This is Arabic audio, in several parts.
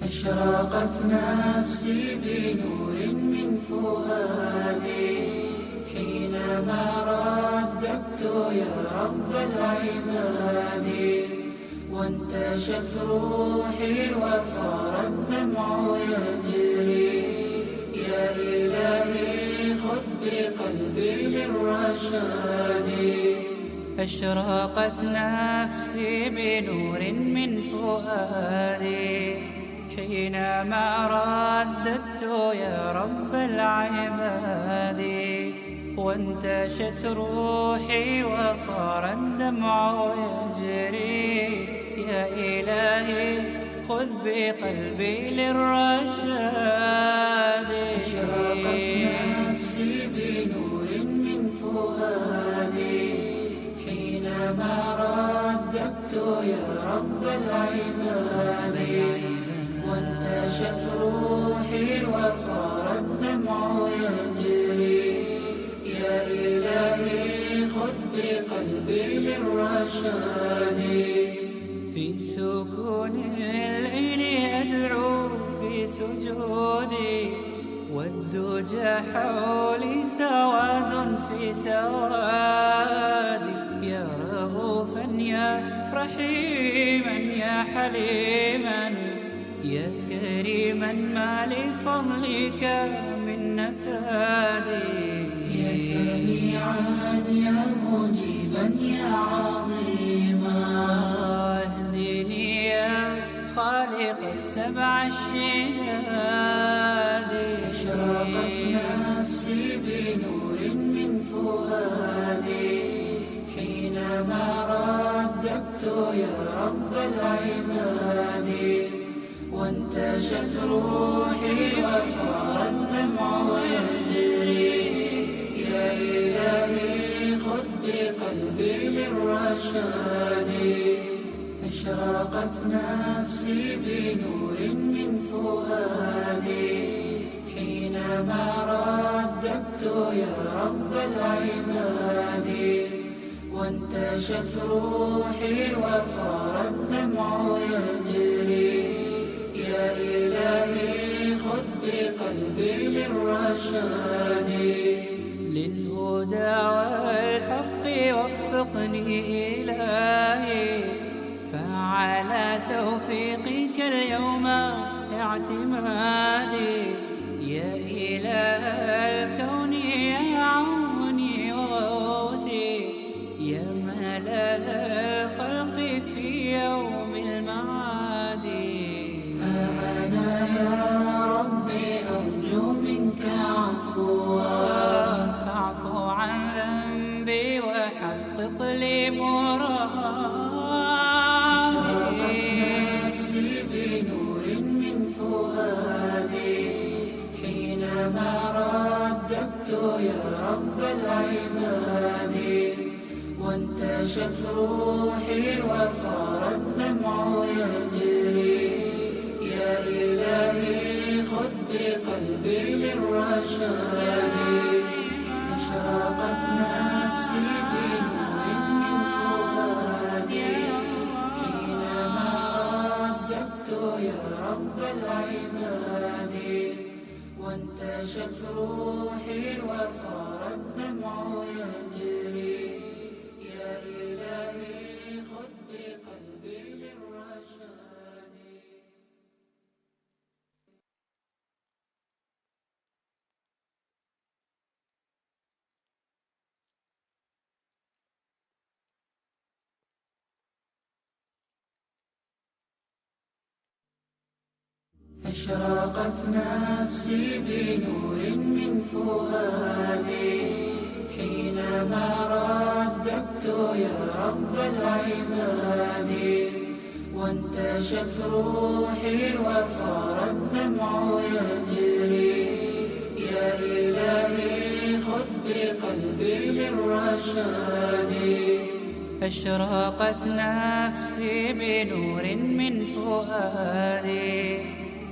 أشرقت نفسي بنور من فؤادي حينما رددت يا رب العباد، وانتشت روحي وصار الدمع يجري. يا إلهي خذ بقلبي للرشاد. أشرقت نفسي بنور من فؤادي حينما رددت يا رب العباد، وانتشت روحي وصار الدمع يجري. يا إلهي خذ بقلبي للرشاد. أشرقت نفسي بنور من فؤادي حينما رددت يا رب العباد، وانتشت روحي وصار الدمع يجري. يا إلهي خذ بقلبي للرشاد. في سكون الليل أدعو في سجودي، والدجى حولي سواد في سوادي. يا رؤوفا يا رحيما يا حليما يا كريما ما لفضلك من نفادي. يا سميعا يا مجيبا يا عظيما، اهدني يا خالق السبع الشداد. أشرقت نفسي بنور من فؤادي حينما رددت يا رب العباد، وانتشت روحي وصار الدمع يجري. يا إلهي خذ بقلبي للرشاد. أشرقت نفسي بنور من فؤادي حينما رددت يا رب العباد، وانتشت روحي وصار الدمع يجري. يا إلهي خذ بقلبي للرشاد. للهدى والحق وفقني إلهي، فعلى توفيقك اليوم اعتمادي. يا إله الكون يا عوني وغوثي، يا ملال الخلق في يوم المعاد. فأنا يا ربي أرجو منك عفوا، فاعف عن ذنبي وحقق لي مرادي. أشرقت نفسي بنور من فؤادي حينما رددت يا رب العباد، وانتشت روحي وصار الدمع يجري. يا إلهي خذ بقلبي للرشاد. أشرقت نفسي بنور من فؤادي حينما رددت يا رب العباد، وانتشت روحي وصار الدمع يجري. يا إلهي خذ بقلبي للرشاد. أشرقت نفسي بنور من فؤادي حينما رددت يا رب العباد، وانتشت روحي وصار الدمع يجري. يا إلهي خذ بقلبي للرشاد. أشرقت نفسي بنور من فؤادي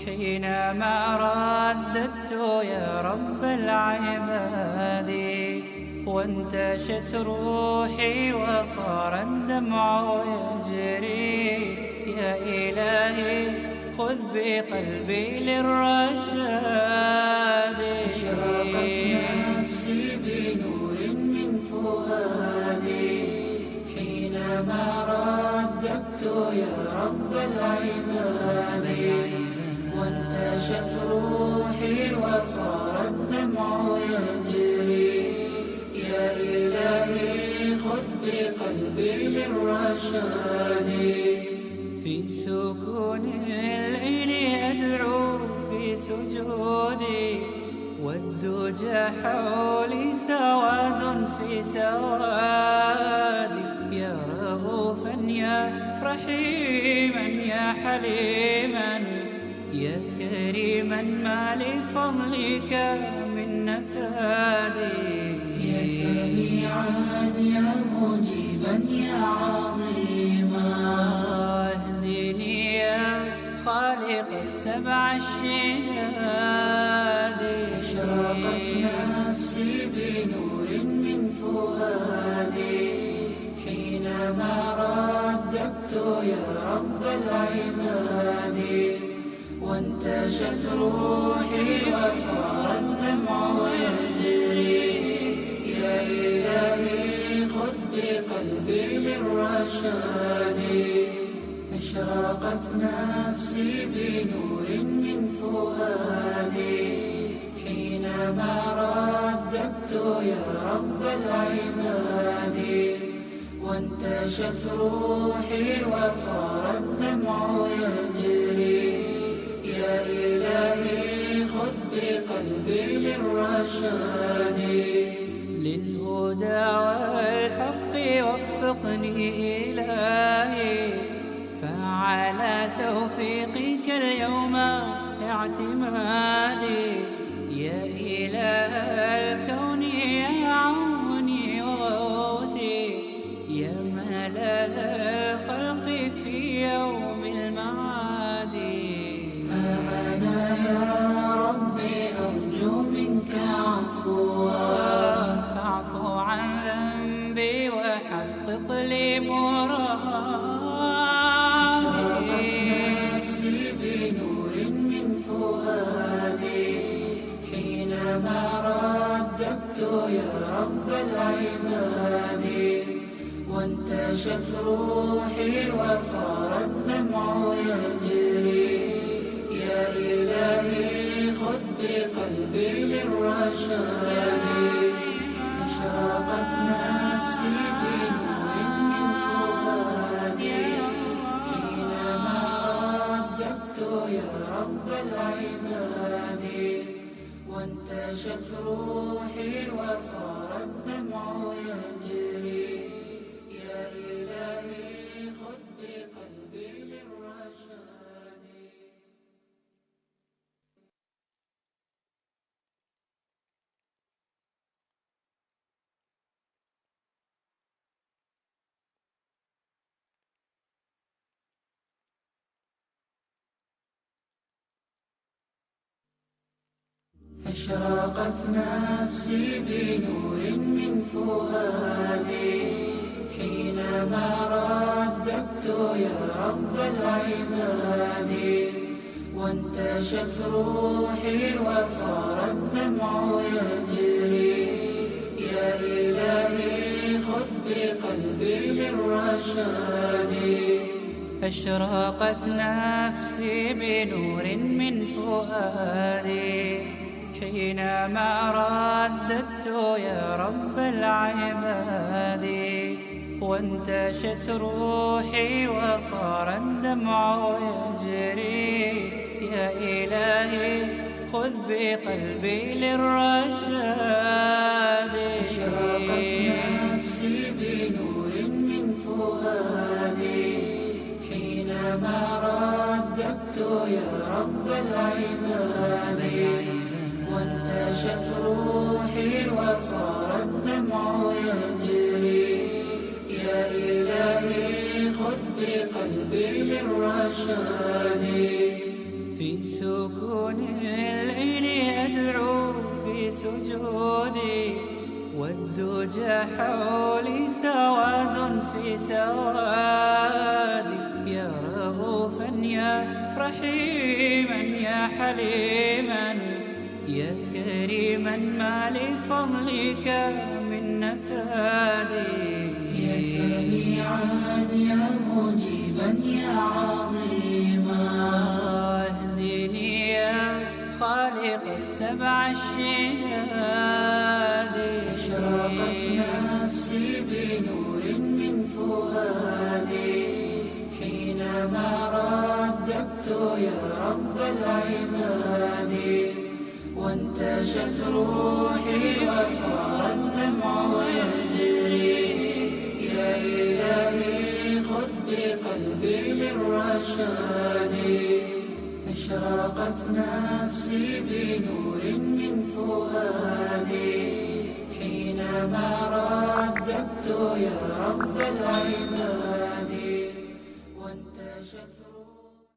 حينما رددت يا رب العباد، وانتشت روحي وصار الدمع يجري. يا إلهي خذ خذ بقلبي للرشاد. أشرقت نفسي بنور من فؤادي حينما رددت يا رب العباد، وانتشت روحي وصار الدمع يجري. يا إلهي خذ بقلبي للرشاد. في سكون الليل أدعو في سجودي، والدجى حولي سواد في سوادي. يا رؤوفا يا رحيما يا حليما يا كريما ما لفضلك من نفادي. يا سميعا يا مجيبا يا عظيما اهدني يا خالق السبع الشداد. أشرقت نفسي بنور من فؤادي حينما رددت يا رب العباد، وانتشت روحي وصار الدمع يجري. يا إلهي خذ بقلبي للرشاد. أشرقت نفسي بنور من فؤادي حينما رددت يا رب العباد، وانتشت روحي وصار الدمع يجري. يا إلهي خذ بقلبي للرشاد. للهدى والحق وفقني إلهي، فعلى توفيقك اليوم اعتمادي. يا إله الكون يا عوني وغوثي، يا ملال الخلق في يوم المعاد. أنا يا ربي أرجو منك عفوا، فاعف عن ذنبي وحقق لي مرادي. نفسي بنور من فؤادي حينما رددت يا رب العباد، وانتشت روحي وصار الدمع يجري. يا إلهي خذ بقلبي للرشاد. أشرقت نفسي بنور من فؤادي حينما رددت يا رب العباد، وانتشت روحي وصار الدمع يجري. يا إلهي خذ بقلبي للرشاد. أشرقت نفسي بنور من فؤادي حينما رددت يا رب العباد، وانتشت روحي وصار الدمع يجري. يا إلهي خذ بقلبي للرشاد. أشرقت نفسي بنور من فؤادي حينما رددت يا رب العباد، وانتشت روحي وصار الدمع يجري. يا إلهي خذ بقلبي للرشاد. أشرقت نفسي بنور من فؤادي حينما رددت يا رب العباد، وانتشت روحي وصار الدمع يجري. يا إلهي خذ بقلبي للرشاد. في سكون الليل أدعو في سجودي، والدجى حولي سواد في سوادي. يا رؤوفا يا رحيما يا حليما يا كريما ما لفضلك من نفادي. يا سميعا يا مجيبا يا عظيما اهدني يا خالق السبع الشداد. أشرقت نفسي بنور من فؤادي حينما رددت يا رب العباد. وانتشت روحي وصار الدمع يجري يا إلهي خذ بقلبي للرشاد. أشرقت نفسي بنور من فؤادي حينما رددت يا رب العباد. وانتشت